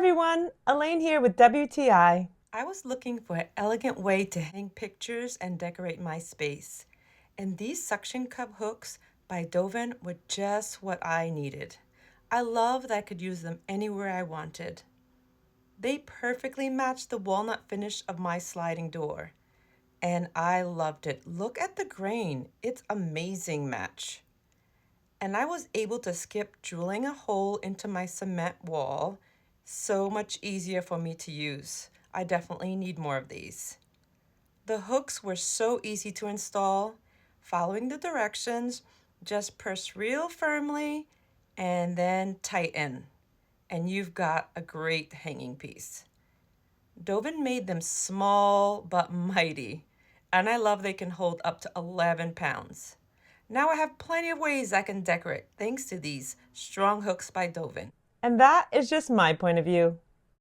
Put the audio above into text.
everyone, Elaine here with WTI. I was looking for an elegant way to hang pictures and decorate my space, and these suction cup hooks by Dovyn were just what I needed. I love that I could use them anywhere I wanted. They perfectly matched the walnut finish of my sliding door, and I loved it. Look at the grain, it's amazing match. And I was able to skip drilling a hole into my cement wall. So much easier for me to use. I definitely need more of these. The hooks were so easy to install. Following the directions, just press real firmly and then tighten. And you've got a great hanging piece. Dovyn made them small but mighty, and I love they can hold up to 11 pounds. Now I have plenty of ways I can decorate thanks to these strong hooks by Dovyn. And that is just my point of view.